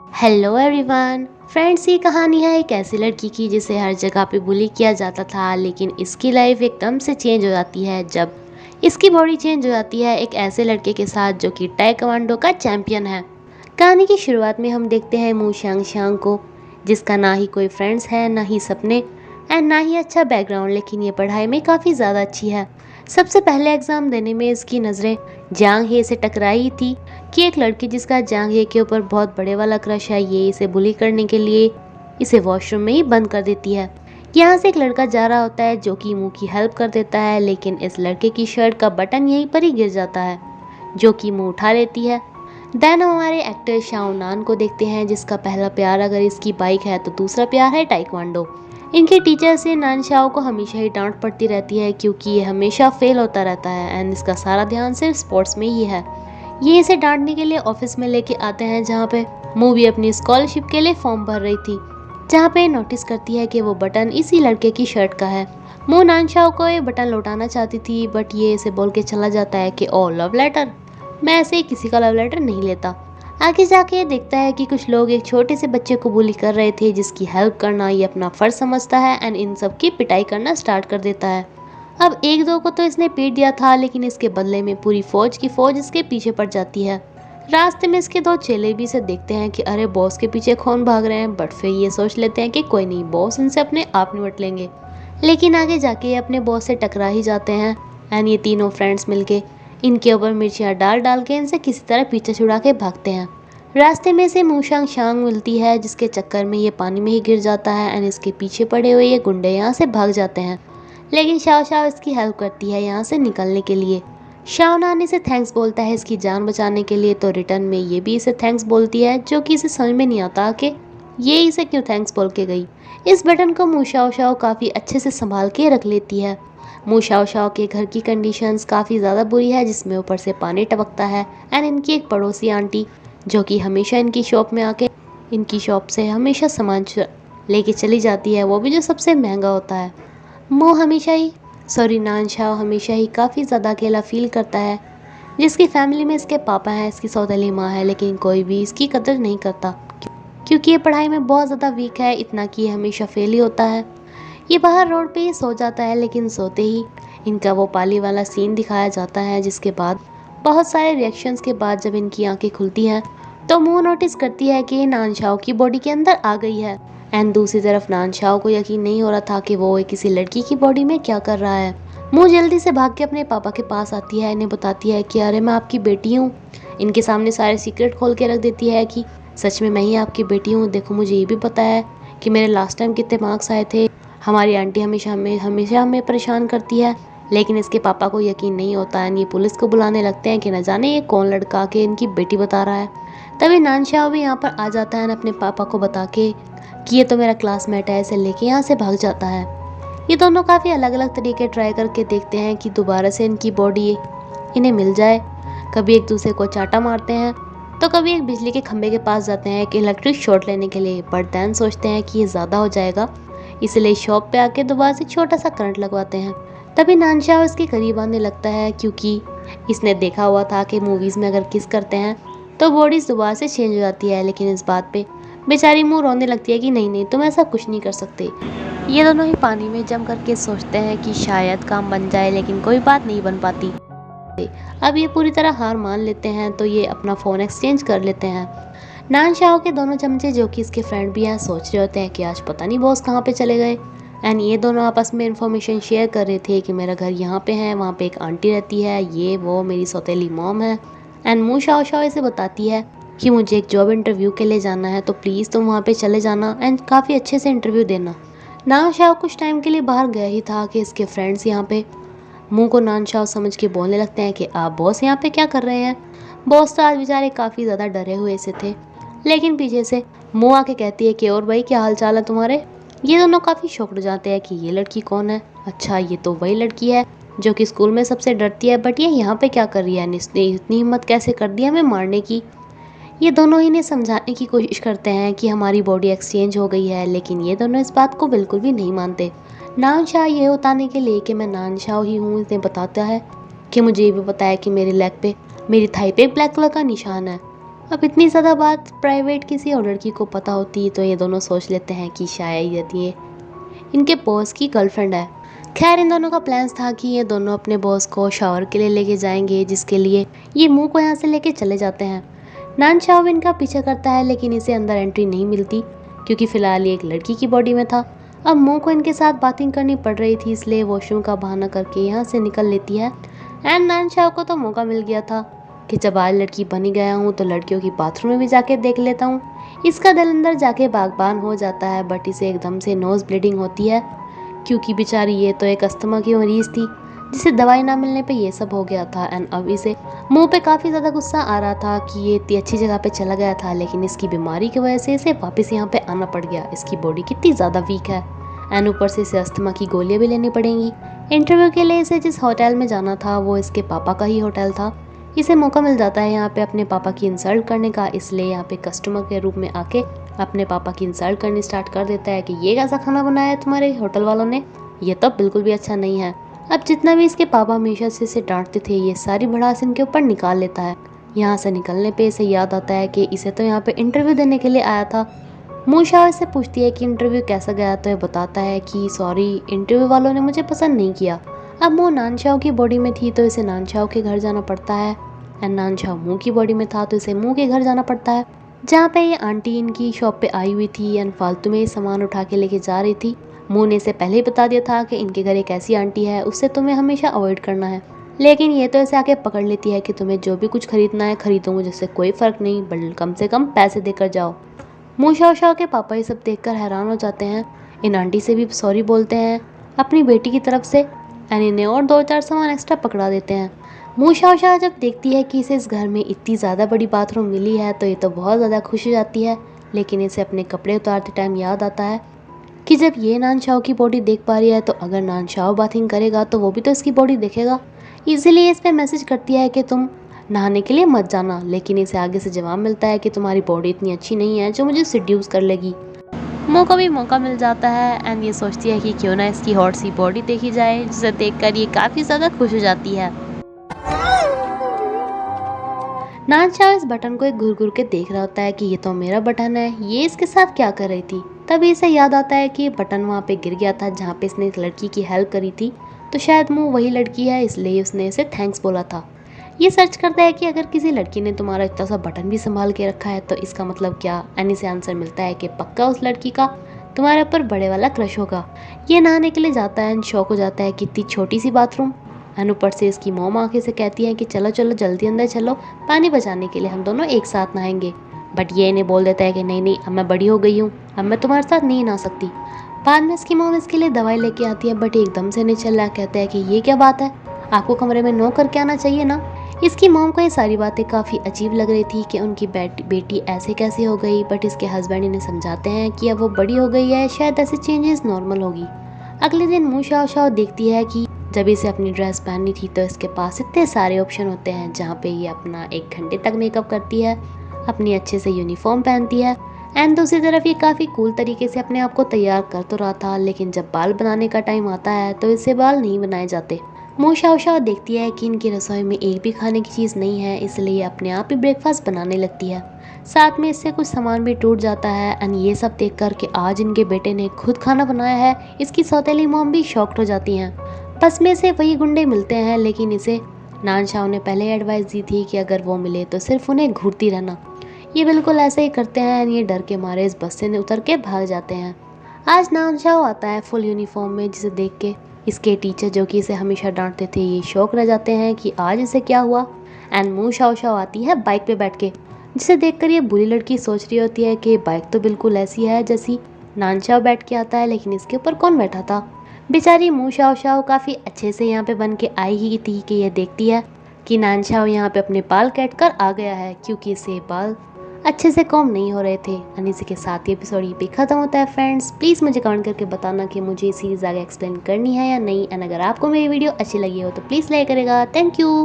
Hello everyone friends, ये कहानी है एक ऐसी लड़की की जिसे हर जगह पे बुली किया जाता था, लेकिन इसकी लाइफ एकदम से चेंज हो जाती है जब इसकी बॉडी चेंज हो जाती है एक ऐसे लड़के के साथ जो कि ताइक्वांडो का चैंपियन है। कहानी की शुरुआत में हम देखते हैं मू शांग शांग को, जिसका ना ही कोई फ्रेंड्स है, ना ही सपने एंड ना ही अच्छा बैकग्राउंड, लेकिन ये पढ़ाई में काफ़ी ज़्यादा अच्छी है। सबसे पहले एग्ज़ाम देने में इसकी नज़रें जांग हे से टकराई थी कि एक लड़की जिसका जांग हे के ऊपर बहुत बड़े वाला क्रश है, ये इसे बुली करने के लिए इसे वॉशरूम में ही बंद कर देती है। यहाँ से एक लड़का जा रहा होता है जो कि मुंह की हेल्प कर देता है, लेकिन इस लड़के की शर्ट का बटन यहीं पर ही गिर जाता है, जो कि मुंह उठा लेती है। देन हम हमारे एक्टर शाओ नान को देखते हैं, जिसका पहला प्यार अगर इसकी बाइक है तो दूसरा प्यार है ताइक्वांडो। इनके टीचर से नान शाओ को हमेशा ही डांट पड़ती रहती है क्योंकि ये हमेशा फेल होता रहता है एंड इसका सारा ध्यान सिर्फ स्पोर्ट्स में ही है। ये इसे डांटने के लिए ऑफिस में लेके आते हैं, जहाँ पे मू भी अपनी स्कॉलरशिप के लिए फॉर्म भर रही थी, जहाँ पे नोटिस करती है कि वो बटन इसी लड़के की शर्ट का है। मू नानशाओ को ये बटन लौटाना चाहती थी, बट ये इसे बोल के चला जाता है कि ओ लव लेटर, मैं ऐसे ही किसी का लव लेटर नहीं लेता। आगे जाके ये देखता है कि कुछ लोग एक छोटे से बच्चे को बुली कर रहे थे, जिसकी हेल्प करना ये अपना फर्ज समझता है एंड इन सब की पिटाई करना स्टार्ट कर देता है। अब एक दो को तो इसने पीट दिया था, लेकिन इसके बदले में पूरी फौज की फौज इसके पीछे पड़ जाती है। रास्ते में इसके दो चेले भी इसे देखते हैं कि अरे बॉस के पीछे कौन भाग रहे हैं, बट फिर ये सोच लेते हैं कि कोई नहीं, बॉस इनसे अपने आप निपट लेंगे। लेकिन आगे जाके ये अपने बॉस से टकरा ही जाते हैं एंड ये तीनों फ्रेंड्स मिलके इनके ऊपर मिर्चियाँ डाल डाल के इनसे किसी तरह पीछे छुड़ा के भागते हैं। रास्ते में से मूशांग शांग मिलती है, जिसके चक्कर में ये पानी में ही गिर जाता है एंड इसके पीछे पड़े हुए ये गुंडे यहाँ से भाग जाते हैं। लेकिन शाओ शाओ इसकी हेल्प करती है यहाँ से निकलने के लिए। शाओ नान इसे थैंक्स बोलता है इसकी जान बचाने के लिए, तो रिटर्न में ये भी इसे थैंक्स बोलती है, जो कि इसे समझ में नहीं आता कि ये इसे क्यों थैंक्स बोल के गई। इस बटन को मू शाओ शाओ काफ़ी अच्छे से संभाल के रख लेती है। मू शाओ शाओ के घर की कंडीशंस काफ़ी ज़्यादा बुरी है, जिसमें ऊपर से पानी टपकता है एंड इनकी एक पड़ोसी आंटी जो कि हमेशा इनकी शॉप में आके इनकी शॉप से हमेशा सामान लेके चली जाती है, वो भी जो सबसे महंगा होता है। मो हमेशा ही नान शाओ हमेशा ही काफ़ी ज़्यादा अकेला फील करता है, जिसकी फैमिली में इसके पापा हैं, इसकी सौतेली माँ है, लेकिन कोई भी इसकी कदर नहीं करता क्योंकि ये पढ़ाई में बहुत ज़्यादा वीक है, इतना कि ये हमेशा फेल ही होता है। ये बाहर रोड पे ही सो जाता है, लेकिन सोते ही इनका वो पाली वाला सीन दिखाया जाता है, जिसके बाद बहुत सारे रिएक्शंस के बाद जब इनकी आंखें खुलती हैं तो मुँह नोटिस करती है कि नान शाओ की बॉडी के अंदर आ गई है एंड दूसरी तरफ नान शाओ को यकीन नहीं हो रहा था कि वो किसी लड़की की बॉडी में क्या कर रहा है। मुँह जल्दी से भाग के अपने पापा के पास आती है, इन्हें बताती है कि अरे मैं आपकी बेटी हूँ। इनके सामने सारे सीक्रेट खोल के रख देती है कि सच में मैं ही आपकी बेटी हूँ, देखो मुझे ये भी पता है कि मेरे लास्ट टाइम कितने मार्क्स आए थे, हमारी आंटी हमेशा हमें परेशान करती है। लेकिन इसके पापा को यकीन नहीं होता है, ये पुलिस को बुलाने लगते हैं कि न जाने ये कौन लड़का के इनकी बेटी बता रहा है। तभी नान शाओ भी यहाँ पर आ जाता है अपने पापा को बता के कि ये तो मेरा क्लासमेट है, इसे लेके यहाँ से भाग जाता है। ये दोनों काफ़ी अलग अलग तरीके ट्राई करके देखते हैं कि दोबारा से इनकी बॉडी इन्हें मिल जाए। कभी एक दूसरे को चाटा मारते हैं, तो कभी एक बिजली के खंभे के पास जाते हैं कि इलेक्ट्रिक शॉर्ट लेने के लिए, बट दैन सोचते हैं कि ये ज़्यादा हो जाएगा, इसलिए शॉप पे आके दोबारा से छोटा सा करंट लगवाते हैं। तभी नान शाओ इसके करीब आने लगता है क्योंकि इसने देखा हुआ था कि मूवीज़ में अगर किस करते हैं तो बॉडीज़ दोबारा से चेंज हो जाती है, लेकिन इस बात पे बेचारी मुँह रोने लगती है कि नहीं नहीं तुम ऐसा कुछ नहीं कर सकते। ये दोनों ही पानी में जम करके सोचते हैं कि शायद काम बन जाए, लेकिन कोई बात नहीं बन पाती। अब ये पूरी तरह हार मान लेते हैं, तो ये अपना फ़ोन एक्सचेंज कर लेते हैं। नान शाओ के दोनों चमचे जो कि इसके फ्रेंड भी हैं सोच रहे होते हैं कि आज पता नहीं बॉस कहाँ पे चले गए एंड ये दोनों आपस में इन्फॉर्मेशन शेयर कर रहे थे कि मेरा घर यहाँ पे है, वहाँ पे एक आंटी रहती है, ये वो मेरी सौतेली मॉम है। एंड मू शाओ शाओ इसे बताती है कि मुझे एक जॉब इंटरव्यू के लिए जाना है, तो प्लीज़ तुम वहाँ पे चले जाना एंड काफ़ी अच्छे से इंटरव्यू देना। नान शाओ कुछ टाइम के लिए बाहर गया ही था कि इसके फ्रेंड्स यहाँ पे मुँह को नान शाओ समझ के बोलने लगते हैं कि आप बॉस यहाँ पे क्या कर रहे हैं। बॉस तो आज बेचारे काफ़ी ज़्यादा डरे हुए से थे, लेकिन पीछे से मुँह आके कहती है कि और भाई क्या हाल चाल है तुम्हारे। ये दोनों काफ़ी शॉक्ड हो जाते हैं कि ये लड़की कौन है। अच्छा ये तो वही लड़की है जो कि स्कूल में सबसे डरती है, बट ये यहाँ पे क्या कर रही है, इसने इतनी हिम्मत कैसे कर दी हमें मारने की। ये दोनों इन्हें समझाने की कोशिश करते हैं कि हमारी बॉडी एक्सचेंज हो गई है, लेकिन ये दोनों इस बात को बिल्कुल भी नहीं मानते। नान शाह ये बताने के लिए कि मैं नान शाह ही हूँ, इन्हें बताता है कि मुझे ये भी पता है कि मेरे लेग पे मेरी थाई पे ब्लैक कलर का निशान है। अब इतनी ज़्यादा बात प्राइवेट किसी और लड़की को पता होती तो ये दोनों सोच लेते हैं कि शायद ये इनके बॉस की गर्लफ्रेंड है। खैर इन दोनों का प्लान था कि ये दोनों अपने बॉस को शावर के लिए लेके जाएंगे, जिसके लिए ये मुंह को यहाँ से लेके चले जाते हैं। नान शाओ इनका पीछा करता है लेकिन इसे अंदर एंट्री नहीं मिलती क्योंकि फिलहाल ये एक लड़की की बॉडी में था। अब मुंह को इनके साथ बातें करनी पड़ रही थी, इसलिए वॉशरूम का बहाना करके यहाँ से निकल लेती है। एंड नान शाओ को तो मौका मिल गया था कि जब आज लड़की बनी गया हूँ तो लड़कियों की बाथरूम में भी जाके देख लेता हूँ। इसका दिल अंदर जाके बागबान हो जाता है, बट इसे एकदम से नोज ब्लीडिंग होती है क्योंकि बेचारी ये तो एक अस्थमा की मरीज थी जिसे दवाई ना मिलने पे ये सब हो गया था। एंड अब इसे मुंह पे काफ़ी ज़्यादा गुस्सा आ रहा था कि ये इतनी अच्छी जगह पे चला गया था, लेकिन इसकी बीमारी की वजह से इसे वापस यहाँ पे आना पड़ गया। इसकी बॉडी कितनी ज़्यादा वीक है एंड ऊपर से इसे अस्थमा की गोलियाँ भी लेनी पड़ेंगी। इंटरव्यू के लिए इसे जिस होटल में जाना था वो इसके पापा का ही होटल था। इसे मौका मिल जाता है यहाँ पे अपने पापा की इंसल्ट करने का, इसलिए यहाँ पे कस्टमर के रूप में आके अपने पापा की इंसल्ट करनी स्टार्ट कर देता है कि ये कैसा खाना बनाया है तुम्हारे होटल वालों ने, ये तो बिल्कुल भी अच्छा नहीं है। अब जितना भी इसके पापा हमेशा से इसे डांटते थे ये सारी भड़ास इनके ऊपर निकाल लेता है। यहाँ से निकलने पे इसे याद आता है कि इसे तो यहाँ पे इंटरव्यू देने के लिए आया था। मूशाओ से पूछती है कि इंटरव्यू कैसा गया तो ये बताता है कि सॉरी इंटरव्यू वालों ने मुझे पसंद नहीं किया। अब वो नानशाओ की बॉडी में थी तो इसे नानशाओ के घर जाना पड़ता है एंड नानशाओ मुंह की बॉडी में था तो इसे मुंह के घर जाना पड़ता है, जहाँ पे ये आंटी इनकी शॉप पे आई हुई थी एंड फालतू में सामान उठा के लेके जा रही थी। मुंह ने इसे पहले ही बता दिया था कि इनके घर एक ऐसी आंटी है उससे तुम्हें हमेशा अवॉइड करना है, लेकिन ये तो इसे आके पकड़ लेती है कि तुम्हें जो भी कुछ खरीदना है खरीदो, मुझसे कोई फ़र्क नहीं, बट कम से कम पैसे देकर जाओ। मूशाओ शाओ के पापा ये सब देखकर हैरान हो जाते हैं। इन आंटी से भी सॉरी बोलते हैं अपनी बेटी की तरफ से एंड इन्हें और 2-4 सामान एक्स्ट्रा पकड़ा देते हैं। मूशाओ शाओ जब देखती है कि इसे इस घर में इतनी ज़्यादा बड़ी बाथरूम मिली है तो ये तो बहुत ज़्यादा खुश हो जाती है, लेकिन इसे अपने कपड़े उतारते टाइम याद आता है कि जब ये नानशाओ की बॉडी देख पा रही है तो अगर नानशाओ बाथिंग करेगा तो वो भी तो इसकी बॉडी देखेगा। इसीलिए इस पे मैसेज करती है कि तुम नहाने के लिए मत जाना, लेकिन इसे आगे से जवाब मिलता है कि तुम्हारी बॉडी इतनी अच्छी नहीं है जो मुझे सिड्यूस कर लेगी। मो को भी मौका मिल जाता है एंड ये सोचती है कि क्यों ना इसकी हॉट सी बॉडी देखी जाए, जिसे देखकर ये काफ़ी ज़्यादा खुश हो जाती है। नानशाओ इस बटन को एक घूर घूर के देख रहा होता है कि ये तो मेरा बटन है, ये इसके साथ क्या कर रही थी। तभी इसे याद आता है कि ये बटन वहाँ पे गिर गया था जहाँ पे इसने एक लड़की की हेल्प करी थी, तो शायद वो वही लड़की है, इसलिए उसने इसे थैंक्स बोला था। ये सर्च करता है कि अगर किसी लड़की ने तुम्हारा इतना सा बटन भी संभाल के रखा है तो इसका मतलब क्या। एनी से आंसर मिलता है कि पक्का उस लड़की का तुम्हारे ऊपर बड़े वाला क्रश होगा। ये नहाने के लिए जाता है एंड शौक हो जाता है कि इतनी छोटी सी बाथरूम एंड ऊपर से इसकी मोम आके से कहती है कि चलो चलो जल्दी अंदर चलो, पानी बचाने के लिए हम दोनों एक साथ नहाएंगे। बट ये इन्हें बोल देता है कि नहीं नहीं, अब मैं बड़ी हो गई हूँ, अब मैं तुम्हारे साथ नहीं नहा सकती। बाद में इसकी मोम इसके लिए दवाई लेके आती है बट एकदम से नहीं चल रहा। कहता है कि ये क्या बात है, आपको कमरे में नो करके आना चाहिए ना। इसकी मॉम को ये सारी बातें काफ़ी अजीब लग रही थी कि उनकी बेटी ऐसे कैसे हो गई, बट इसके हस्बैंड इन्हें समझाते हैं कि अब वो बड़ी हो गई है, शायद ऐसे चेंजेस नॉर्मल होगी। अगले दिन मूशाओ शाओ देखती है कि जब इसे अपनी ड्रेस पहननी थी तो इसके पास इतने सारे ऑप्शन होते हैं जहाँ पे ये अपना 1 घंटे तक मेकअप करती है, अपनी अच्छे से यूनिफॉर्म पहनती है एंड दूसरी तरफ ये काफ़ी कूल तरीके से अपने आप को तैयार कर तो रहा था, लेकिन जब बाल बनाने का टाइम आता है तो इससे बाल नहीं बनाए जाते। मूशाओ शाओ देखती है कि इनकी रसोई में एक भी खाने की चीज़ नहीं है, इसलिए अपने आप ही ब्रेकफास्ट बनाने लगती है। साथ में इससे कुछ सामान भी टूट जाता है एंड ये सब देख कर कि आज इनके बेटे ने खुद खाना बनाया है, इसकी सौतेली मॉम भी शॉक्ड हो जाती हैं। बस में से वही गुंडे मिलते हैं, लेकिन इसे नानशाओ ने पहले एडवाइस दी थी कि अगर वो मिले तो सिर्फ उन्हें घूरती रहना। ये बिल्कुल ऐसे ही करते हैं, ये डर के मारे इस बस से उतर के भाग जाते हैं। आज नानशाओ आता है फुल यूनिफॉर्म में, जिसे देख के इसके टीचर जो कि इसे हमेशा डांटते थे ये शौक रह जाते हैं कि आज इसे क्या हुआ। एंड मूशाओ शाओ आती है बाइक पे बैठ के, जिसे देखकर ये बुरी लड़की सोच रही होती है कि बाइक तो बिल्कुल ऐसी है जैसी नानशाओ बैठ के आता है, लेकिन इसके ऊपर कौन बैठा था। बेचारी मूशाओ शाओ काफ़ी अच्छे से यहाँ पे बन के आई ही थी कि ये देखती है कि नानशाओ यहाँ पे अपने बाल काट कर आ गया है, क्योंकि इसे बाल अच्छे से कॉम नहीं हो रहे थे। एंड इसी के साथ ये एपिसोड ये खत्म होता है। फ्रेंड्स प्लीज़ मुझे कमेंट करके बताना कि मुझे सीरीज़ आगे एक्सप्लेन करनी है या नहीं, एंड अगर आपको मेरी वीडियो अच्छी लगी हो तो प्लीज़ लाइक करेगा। Thank you.